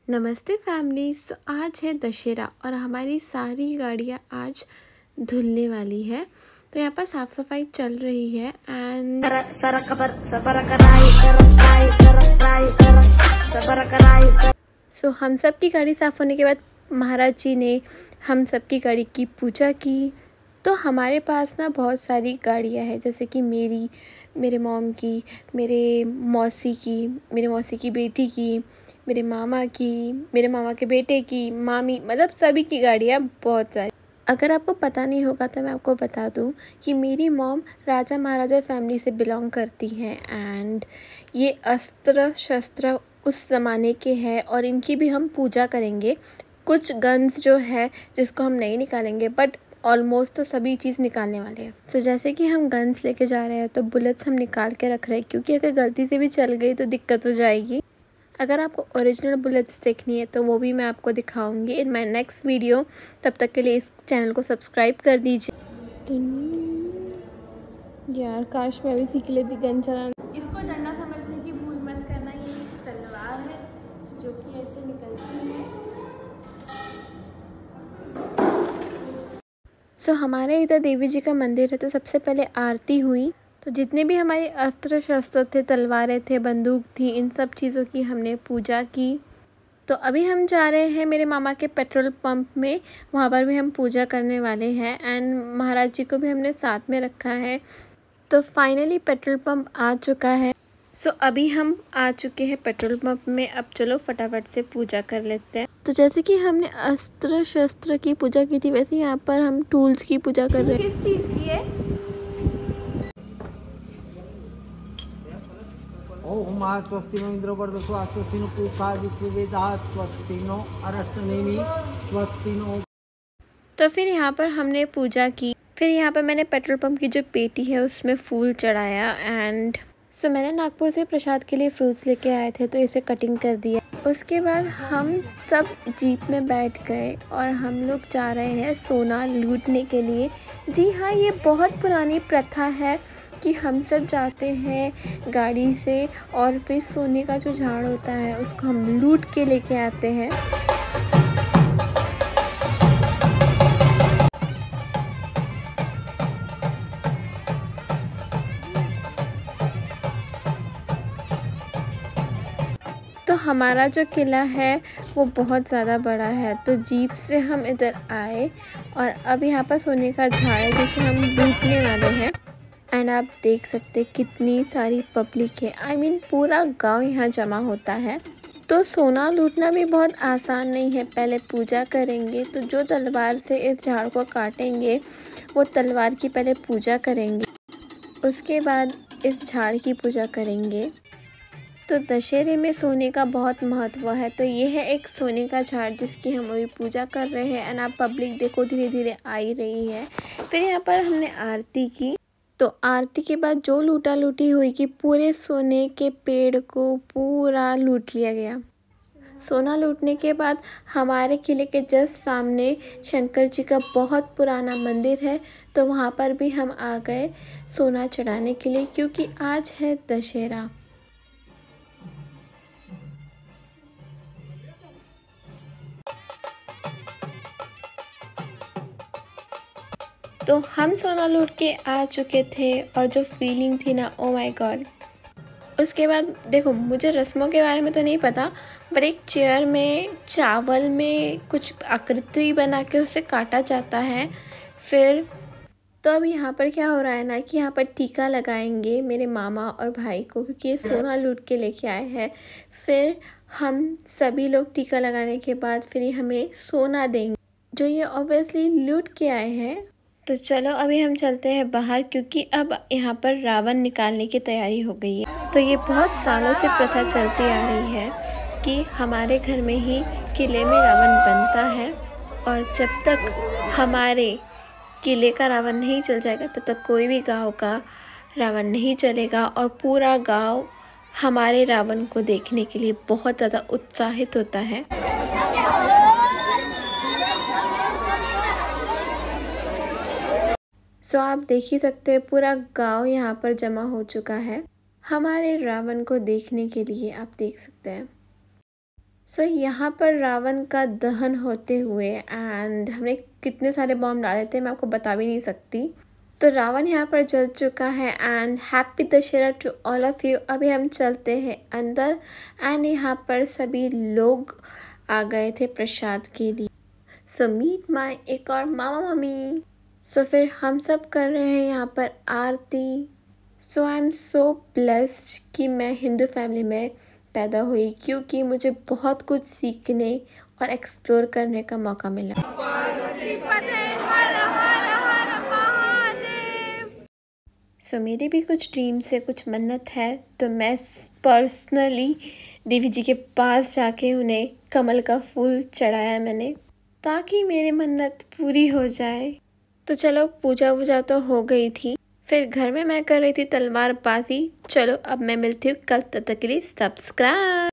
नमस्ते फैमिली। आज है दशहरा और हमारी सारी गाड़ियाँ आज धुलने वाली है। तो यहाँ पर साफ सफाई चल रही है एंड हम सब की गाड़ी साफ होने के बाद महाराज जी ने हम सब की गाड़ी की पूजा की। तो हमारे पास ना बहुत सारी गाड़ियाँ हैं, जैसे कि मेरे मॉम की, मेरे मौसी की बेटी की, मेरे मामा की, मेरे मामा के बेटे की, मामी, मतलब सभी की गाड़ियाँ बहुत सारी। अगर आपको पता नहीं होगा तो मैं आपको बता दूं कि मेरी मॉम राजा महाराजा फैमिली से बिलोंग करती हैं एंड ये अस्त्र शस्त्र उस ज़माने के हैं और इनकी भी हम पूजा करेंगे। कुछ गन्स जो है जिसको हम नहीं निकालेंगे, बट ऑलमोस्ट तो सभी चीज़ निकालने वाले हैं। तो जैसे कि हम गन्स लेके जा रहे हैं तो बुलेट्स हम निकाल के रख रहे हैं, क्योंकि अगर गलती से भी चल गई तो दिक्कत हो जाएगी। अगर आपको ओरिजिनल बुलेट्स देखनी है तो वो भी मैं आपको दिखाऊंगी इन माय नेक्स्ट वीडियो। तब तक के लिए इस चैनल को सब्सक्राइब कर दीजिए। यार काश मैं भी सीख लेती गन चलाना। इसको डंडा समझने की भूल मत करना, ये तलवार है जो कि ऐसे निकलती है। सो हमारे इधर देवी जी का मंदिर है, तो सबसे पहले आरती हुई। तो जितने भी हमारे अस्त्र शस्त्र थे, तलवारें थे, बंदूक थी, इन सब चीज़ों की हमने पूजा की। तो अभी हम जा रहे हैं मेरे मामा के पेट्रोल पंप में, वहाँ पर भी हम पूजा करने वाले हैं एंड महाराज जी को भी हमने साथ में रखा है। तो फाइनली पेट्रोल पंप आ चुका है। सो अभी हम आ चुके हैं पेट्रोल पंप में। अब चलो फटाफट से पूजा कर लेते हैं। तो जैसे कि हमने अस्त्र शस्त्र की पूजा की थी, वैसे यहाँ पर हम टूल्स की पूजा कर रहे हैं। किस चीज़ की है? ओम स्वस्ति नो इंद्र वर्धसु स्वस्ति नो पूषा विश्ववेदाः स्वस्ति नो अरष्टनेमि स्वस्ति नो। तो फिर यहाँ पर हमने पूजा की। फिर यहाँ पर मैंने पेट्रोल पंप की जो पेटी है उसमें फूल चढ़ाया एंड मैंने नागपुर से प्रसाद के लिए फ्रूट्स लेके आए थे, तो इसे कटिंग कर दिया। उसके बाद हम सब जीप में बैठ गए और हम लोग जा रहे हैं सोना लूटने के लिए। जी हाँ, ये बहुत पुरानी प्रथा है कि हम सब जाते हैं गाड़ी से और फिर सोने का जो झाड़ होता है उसको हम लूट के लेके आते हैं। तो हमारा जो किला है वो बहुत ज़्यादा बड़ा है, तो जीप से हम इधर आए और अब यहाँ पर सोने का झाड़ है जिसे हम लूटने वाले हैं। एंड आप देख सकते कितनी सारी पब्लिक है, I mean पूरा गांव यहाँ जमा होता है। तो सोना लूटना भी बहुत आसान नहीं है। पहले पूजा करेंगे, तो जो तलवार से इस झाड़ को काटेंगे वो तलवार की पहले पूजा करेंगे, उसके बाद इस झाड़ की पूजा करेंगे। तो दशहरे में सोने का बहुत महत्व है। तो ये है एक सोने का झाड़ जिसकी हम अभी पूजा कर रहे हैं एंड आप पब्लिक देखो धीरे धीरे आ ही रही है। फिर यहाँ पर हमने आरती की। तो आरती के बाद जो लूटा लूटी हुई कि पूरे सोने के पेड़ को पूरा लूट लिया गया। सोना लूटने के बाद हमारे किले के जस्ट सामने शंकर जी का बहुत पुराना मंदिर है, तो वहाँ पर भी हम आ गए सोना चढ़ाने के लिए, क्योंकि आज है दशहरा। तो हम सोना लूट के आ चुके थे और जो फीलिंग थी ना, ओ माय गॉड। उसके बाद देखो, मुझे रस्मों के बारे में तो नहीं पता, पर एक चेयर में चावल में कुछ आकृति बना के उसे काटा जाता है। फिर तो अब यहाँ पर क्या हो रहा है ना कि यहाँ पर टीका लगाएंगे मेरे मामा और भाई को, क्योंकि ये सोना लूट के लेके आए हैं। फिर हम सभी लोग टीका लगाने के बाद फिर ये हमें सोना देंगे जो ये ऑब्वियसली लूट के आए हैं। तो चलो अभी हम चलते हैं बाहर, क्योंकि अब यहाँ पर रावण निकालने की तैयारी हो गई है। तो ये बहुत सालों से प्रथा चलती आ रही है कि हमारे घर में ही किले में रावण बनता है, और जब तक हमारे किले का रावण नहीं चल जाएगा तब तक कोई भी गांव का रावण नहीं चलेगा। और पूरा गांव हमारे रावण को देखने के लिए बहुत ज़्यादा उत्साहित होता है। सो आप देख ही सकते हैं पूरा गांव यहाँ पर जमा हो चुका है हमारे रावण को देखने के लिए, आप देख सकते हैं। सो यहाँ पर रावण का दहन होते हुए एंड हमने कितने सारे बॉम्ब डाले थे मैं आपको बता भी नहीं सकती। तो रावण यहाँ पर जल चुका है and happy Dussehra to all of you. अभी हम चलते हैं अंदर एंड यहाँ पर सभी लोग आ गए थे प्रसाद के लिए। सो मीट माय एक और मामा मम्मी। सो फिर हम सब कर रहे हैं यहाँ पर आरती। सो आई एम सो ब्लेस्ड कि मैं हिंदू फैमिली में पैदा हुई, क्योंकि मुझे बहुत कुछ सीखने और एक्सप्लोर करने का मौका मिला। सो मेरे भी कुछ ड्रीम्स है, कुछ मन्नत है, तो मैं पर्सनली देवी जी के पास जाके उन्हें कमल का फूल चढ़ाया मैंने, ताकि मेरी मन्नत पूरी हो जाए। तो चलो पूजा वूजा तो हो गई थी, फिर घर में मैं कर रही थी तलवारबाजी। चलो अब मैं मिलती हूँ कल, तब तक के लिए सब्सक्राइब।